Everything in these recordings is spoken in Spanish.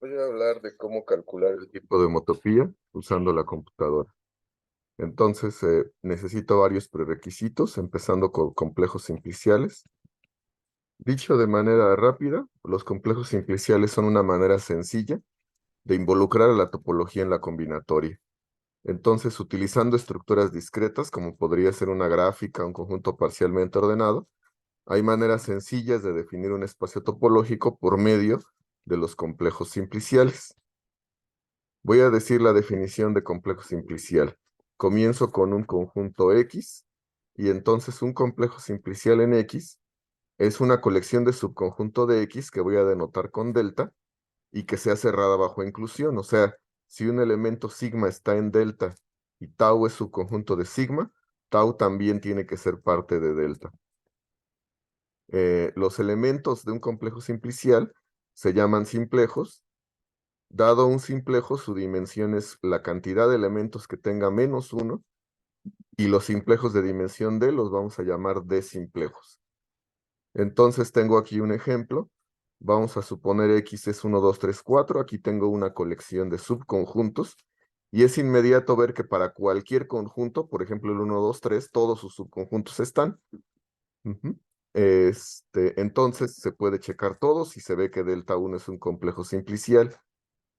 Voy a hablar de cómo calcular el tipo de homotopía usando la computadora. Entonces, necesito varios prerequisitos, empezando con complejos simpliciales. Dicho de manera rápida, los complejos simpliciales son una manera sencilla de involucrar a la topología en la combinatoria. Entonces, utilizando estructuras discretas, como podría ser una gráfica, un conjunto parcialmente ordenado, hay maneras sencillas de definir un espacio topológico por medio de los complejos simpliciales. Voy a decir la definición de complejo simplicial. Comienzo con un conjunto X y entonces un complejo simplicial en X es una colección de subconjunto de X que voy a denotar con delta y que sea cerrada bajo inclusión. O sea, si un elemento sigma está en delta y tau es subconjunto de sigma, tau también tiene que ser parte de delta. Los elementos de un complejo simplicial se llaman simplejos. Dado un simplejo, su dimensión es la cantidad de elementos que tenga menos 1, y los simplejos de dimensión D los vamos a llamar D simplejos. Entonces tengo aquí un ejemplo. Vamos a suponer X es 1, 2, 3, 4. Aquí tengo una colección de subconjuntos. Y es inmediato ver que para cualquier conjunto, por ejemplo el 1, 2, 3, todos sus subconjuntos están. Entonces se puede checar todos y se ve que delta 1 es un complejo simplicial.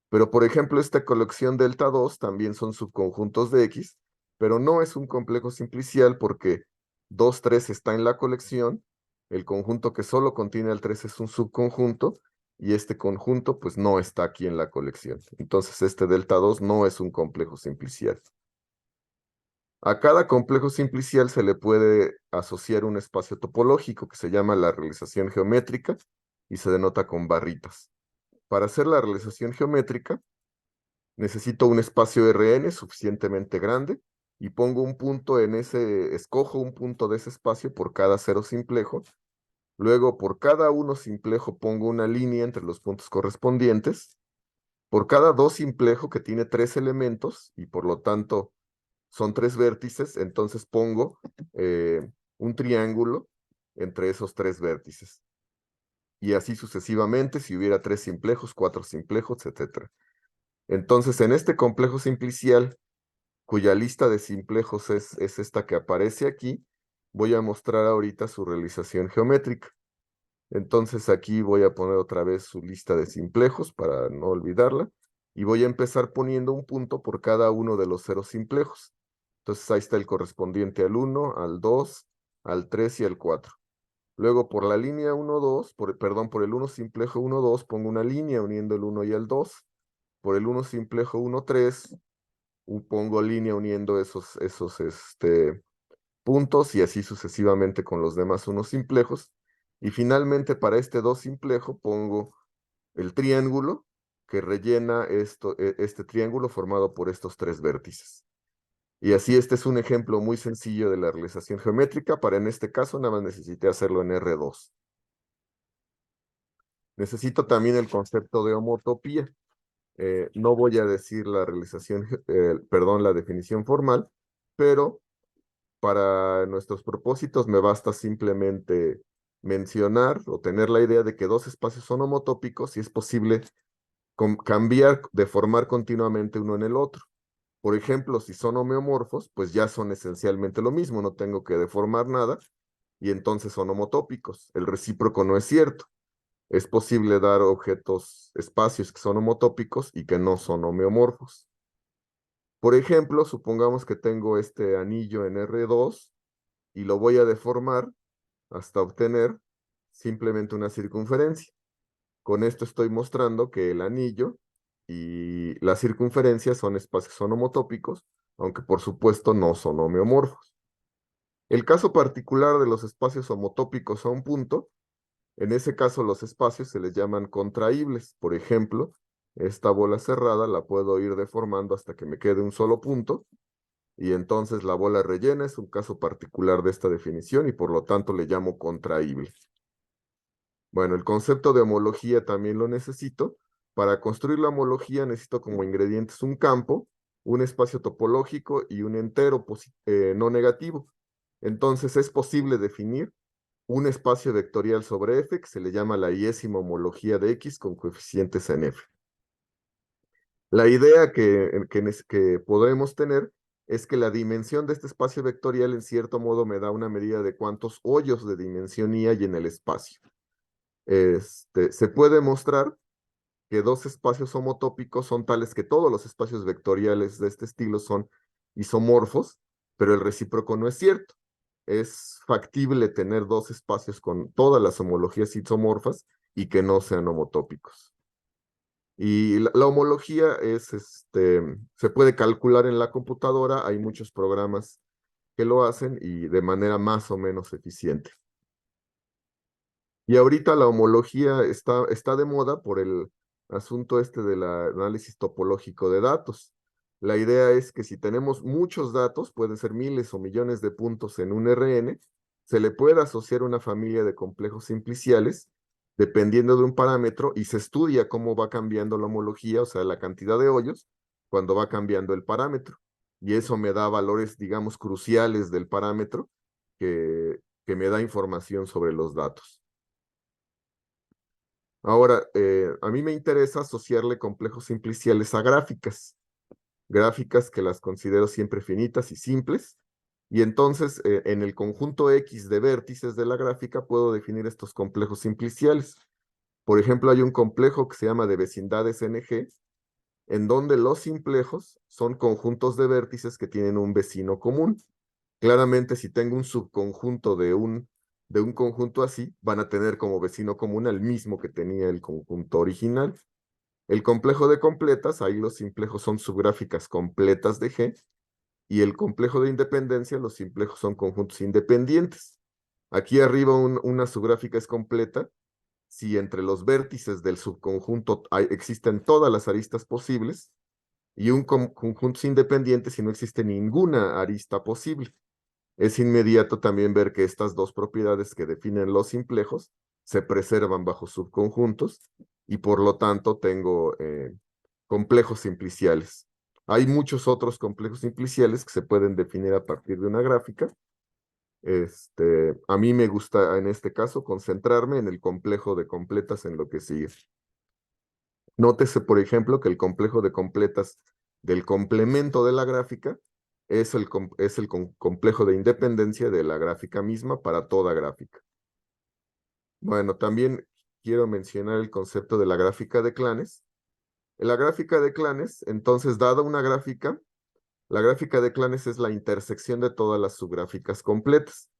Pero, por ejemplo, esta colección delta 2 también son subconjuntos de X, pero no es un complejo simplicial porque 2, 3 está en la colección, el conjunto que solo contiene al 3 es un subconjunto, y este conjunto pues no está aquí en la colección. Entonces este delta 2 no es un complejo simplicial. A cada complejo simplicial se le puede asociar un espacio topológico que se llama la realización geométrica y se denota con barritas. Para hacer la realización geométrica, necesito un espacio Rn suficientemente grande y pongo un punto en escojo un punto de ese espacio por cada cero simplejo. Luego, por cada uno simplejo pongo una línea entre los puntos correspondientes. Por cada dos simplejo que tiene 3 elementos y por lo tanto son 3 vértices, entonces pongo un triángulo entre esos 3 vértices. Y así sucesivamente, si hubiera 3 simplejos, 4 simplejos, etc. Entonces, en este complejo simplicial, cuya lista de simplejos es esta que aparece aquí, voy a mostrar ahorita su realización geométrica. Entonces aquí voy a poner otra vez su lista de simplejos para no olvidarla, y voy a empezar poniendo un punto por cada uno de los ceros simplejos. Entonces ahí está el correspondiente al 1, al 2, al 3 y al 4. Luego por la línea 1, 2, perdón, por el 1 simplejo 1, 2, pongo una línea uniendo el 1 y el 2. Por el 1 simplejo 1, 3, pongo línea uniendo esos puntos y así sucesivamente con los demás unos simplejos. Y finalmente para este 2 simplejo pongo el triángulo que rellena este triángulo formado por estos 3 vértices. Y así este es un ejemplo muy sencillo de la realización geométrica. Para en este caso nada más necesité hacerlo en R2. Necesito también el concepto de homotopía. No voy a decir la realización, perdón, la definición formal, pero para nuestros propósitos me basta simplemente mencionar o tener la idea de que dos espacios son homotópicos y es posible cambiar, deformar continuamente uno en el otro. Por ejemplo, si son homeomorfos, pues ya son esencialmente lo mismo, no tengo que deformar nada y entonces son homotópicos. El recíproco no es cierto. Es posible dar objetos, espacios que son homotópicos y que no son homeomorfos. Por ejemplo, supongamos que tengo este anillo en R2 y lo voy a deformar hasta obtener simplemente una circunferencia. Con esto estoy mostrando que el anillo y la circunferencia son espacios homotópicos, aunque por supuesto no son homeomorfos. El caso particular de los espacios homotópicos a un punto, en ese caso los espacios se les llaman contraíbles. Por ejemplo, esta bola cerrada la puedo ir deformando hasta que me quede un solo punto, y entonces la bola rellena es un caso particular de esta definición y por lo tanto le llamo contraíble. Bueno, el concepto de homología también lo necesito. Para construir la homología necesito como ingredientes un campo, un espacio topológico y un entero no negativo. Entonces es posible definir un espacio vectorial sobre F que se le llama la iésima homología de X con coeficientes en F. La idea que podemos tener es que la dimensión de este espacio vectorial en cierto modo me da una medida de cuántos hoyos de dimensión I hay en el espacio. Se puede mostrar que dos espacios homotópicos son tales que todos los espacios vectoriales de este estilo son isomorfos, pero el recíproco no es cierto. Es factible tener dos espacios con todas las homologías isomorfas y que no sean homotópicos. Y la homología se puede calcular en la computadora, hay muchos programas que lo hacen y de manera más o menos eficiente. Y ahorita la homología está de moda por el asunto del análisis topológico de datos. La idea es que si tenemos muchos datos, pueden ser miles o millones de puntos en un RN, se le puede asociar una familia de complejos simpliciales dependiendo de un parámetro y se estudia cómo va cambiando la homología, o sea, la cantidad de hoyos, cuando va cambiando el parámetro. Y eso me da valores, digamos, cruciales del parámetro que me da información sobre los datos. Ahora, a mí me interesa asociarle complejos simpliciales a gráficas que las considero siempre finitas y simples, y entonces en el conjunto X de vértices de la gráfica puedo definir estos complejos simpliciales. Por ejemplo, hay un complejo que se llama de vecindades NG, en donde los simplejos son conjuntos de vértices que tienen un vecino común. Claramente, si tengo un subconjunto de un conjunto así, van a tener como vecino común al mismo que tenía el conjunto original. El complejo de completas, ahí los simplejos son subgráficas completas de G, y el complejo de independencia, los simplejos son conjuntos independientes. Aquí arriba una subgráfica es completa si entre los vértices del subconjunto existen todas las aristas posibles, y un conjunto independiente si no existe ninguna arista posible. Es inmediato también ver que estas dos propiedades que definen los simplejos se preservan bajo subconjuntos y por lo tanto tengo complejos simpliciales. Hay muchos otros complejos simpliciales que se pueden definir a partir de una gráfica. A mí me gusta en este caso concentrarme en el complejo de completas en lo que sigue. Nótese, por ejemplo, que el complejo de completas del complemento de la gráfica es el complejo de independencia de la gráfica misma para toda gráfica. Bueno, también quiero mencionar el concepto de la gráfica de clanes. En la gráfica de clanes, entonces, dada una gráfica, la gráfica de clanes es la intersección de todas las subgráficas completas.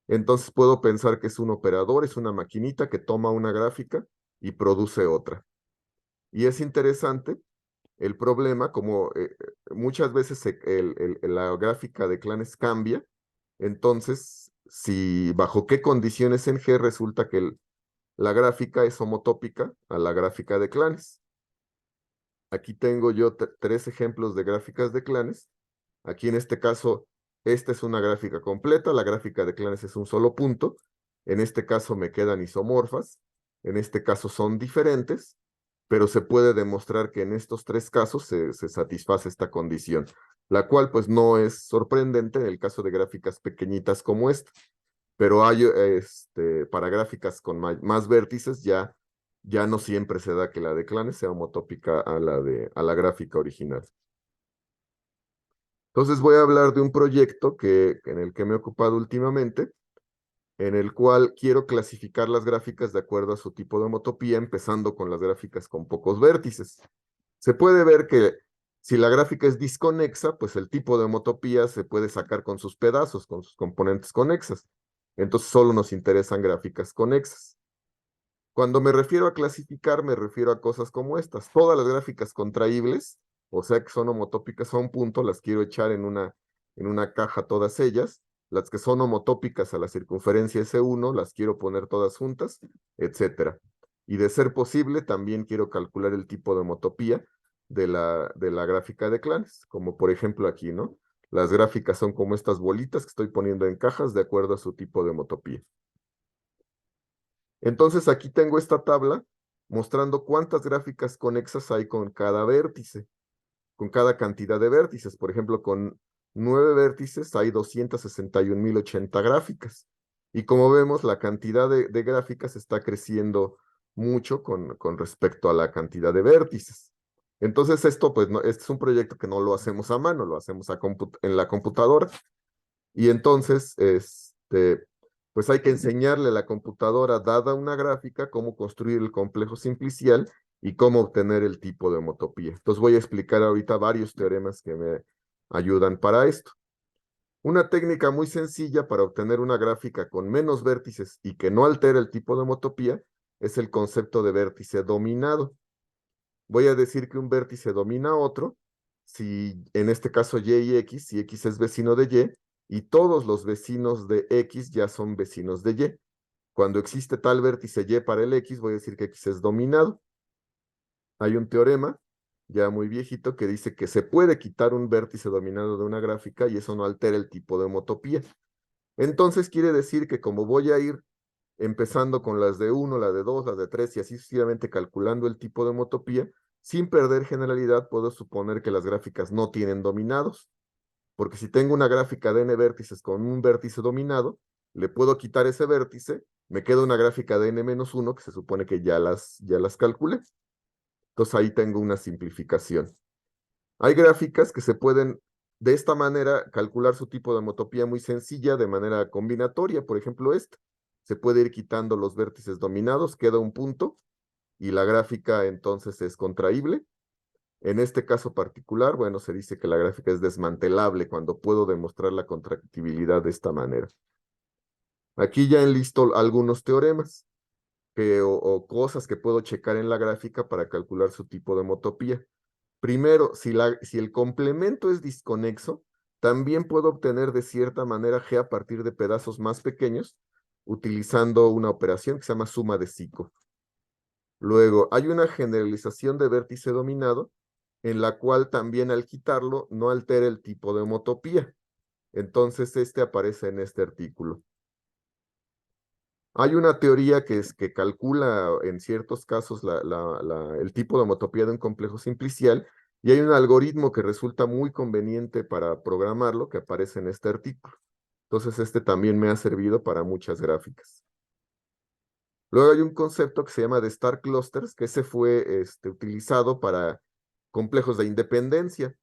Entonces puedo pensar que es un operador, es una maquinita que toma una gráfica y produce otra. Y es interesante el problema, como muchas veces la gráfica de clanes cambia, entonces, si bajo qué condiciones en G resulta que la gráfica es homotópica a la gráfica de clanes. Aquí tengo yo tres ejemplos de gráficas de clanes. Aquí en este caso, esta es una gráfica completa, la gráfica de clanes es un solo punto. En este caso me quedan isomorfas, en este caso son diferentes, pero se puede demostrar que en estos tres casos se satisface esta condición, la cual pues no es sorprendente en el caso de gráficas pequeñitas como esta, pero hay, para gráficas con más vértices ya no siempre se da que la de clanes sea homotópica a la gráfica original. Entonces voy a hablar de un proyecto en el que me he ocupado últimamente, en el cual quiero clasificar las gráficas de acuerdo a su tipo de homotopía, empezando con las gráficas con pocos vértices. Se puede ver que si la gráfica es disconexa, pues el tipo de homotopía se puede sacar con sus pedazos, con sus componentes conexas. Entonces solo nos interesan gráficas conexas. Cuando me refiero a clasificar, me refiero a cosas como estas. Todas las gráficas contraíbles, o sea que son homotópicas a un punto, las quiero echar en una caja todas ellas. Las que son homotópicas a la circunferencia S1, las quiero poner todas juntas, etcétera. Y de ser posible, también quiero calcular el tipo de homotopía de la gráfica de clanes, como por ejemplo aquí, ¿no? Las gráficas son como estas bolitas que estoy poniendo en cajas de acuerdo a su tipo de homotopía. Entonces aquí tengo esta tabla mostrando cuántas gráficas conexas hay con cada vértice, con cada cantidad de vértices. Por ejemplo, con 9 vértices hay 261.080 gráficas. Y como vemos, la cantidad de gráficas está creciendo mucho con respecto a la cantidad de vértices. Entonces esto, pues, no, este es un proyecto que no lo hacemos a mano, lo hacemos en la computadora. Y entonces, pues hay que enseñarle a la computadora, dada una gráfica, cómo construir el complejo simplicial y cómo obtener el tipo de homotopía. Entonces voy a explicar ahorita varios teoremas que me ayudan para esto. Una técnica muy sencilla para obtener una gráfica con menos vértices y que no altere el tipo de homotopía es el concepto de vértice dominado. Voy a decir que un vértice domina a otro, si en este caso Y y X, si X es vecino de y todos los vecinos de X ya son vecinos de Y. Cuando existe tal vértice Y para el X, voy a decir que X es dominado. Hay un teorema ya muy viejito que dice que se puede quitar un vértice dominado de una gráfica y eso no altera el tipo de homotopía. Entonces quiere decir que como voy a ir empezando con las de 1, la de 2, la de 3 y así sucesivamente calculando el tipo de homotopía, sin perder generalidad, puedo suponer que las gráficas no tienen dominados, porque si tengo una gráfica de n vértices con un vértice dominado, le puedo quitar ese vértice, me queda una gráfica de n-1, que se supone que ya las calculé. Entonces ahí tengo una simplificación. Hay gráficas que se pueden, de esta manera, calcular su tipo de homotopía muy sencilla, de manera combinatoria. Por ejemplo, esta. Se puede ir quitando los vértices dominados, queda un punto, y la gráfica entonces es contraíble. En este caso particular, bueno, se dice que la gráfica es desmantelable cuando puedo demostrar la contractibilidad de esta manera. Aquí ya enlisto algunos teoremas o cosas que puedo checar en la gráfica para calcular su tipo de homotopía. Primero, si el complemento es disconexo, también puedo obtener de cierta manera G a partir de pedazos más pequeños, utilizando una operación que se llama suma de Sico. Luego, hay una generalización de vértice dominado, en la cual también al quitarlo no altera el tipo de homotopía. Entonces, este aparece en este artículo. Hay una teoría que calcula en ciertos casos el tipo de homotopía de un complejo simplicial y hay un algoritmo que resulta muy conveniente para programarlo que aparece en este artículo. Entonces este también me ha servido para muchas gráficas. Luego hay un concepto que se llama de star clusters, que ese fue utilizado para complejos de independencia,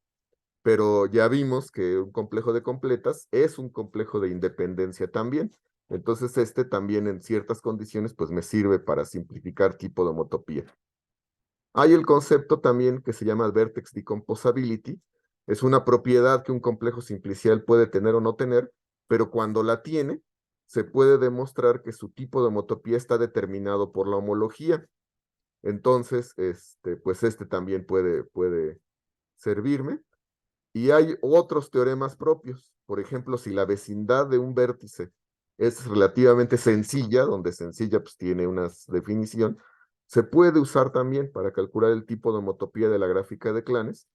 pero ya vimos que un complejo de completas es un complejo de independencia también. Entonces este también en ciertas condiciones pues me sirve para simplificar tipo de homotopía. Hay el concepto también que se llama vertex decomposability. Es una propiedad que un complejo simplicial puede tener o no tener, pero cuando la tiene, se puede demostrar que su tipo de homotopía está determinado por la homología. Entonces, pues también puede servirme. Y hay otros teoremas propios. Por ejemplo, si la vecindad de un vértice es relativamente sencilla, donde sencilla pues tiene una definición, se puede usar también para calcular el tipo de homotopía de la gráfica de clanes,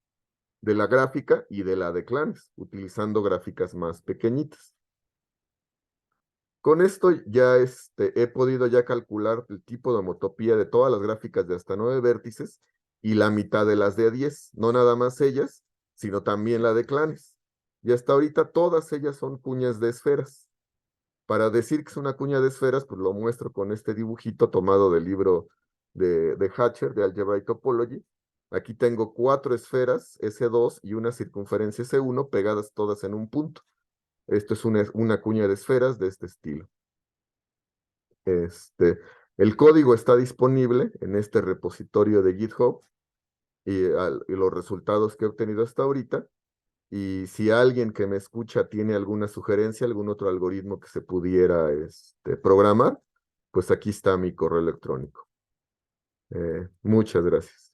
de la gráfica y de la de clanes, utilizando gráficas más pequeñitas. Con esto ya he podido ya calcular el tipo de homotopía de todas las gráficas de hasta 9 vértices y la mitad de las de 10, no nada más ellas, sino también la de clanes. Y hasta ahorita todas ellas son cuñas de esferas. Para decir que es una cuña de esferas, pues lo muestro con este dibujito tomado del libro de Hatcher, de Algebraic Topology. Aquí tengo 4 esferas S2 y una circunferencia S1 pegadas todas en un punto. Esto es una cuña de esferas de este estilo. El código está disponible en este repositorio de GitHub y los resultados que he obtenido hasta ahorita. Y si alguien que me escucha tiene alguna sugerencia, algún otro algoritmo que se pudiera programar, pues aquí está mi correo electrónico. Muchas gracias.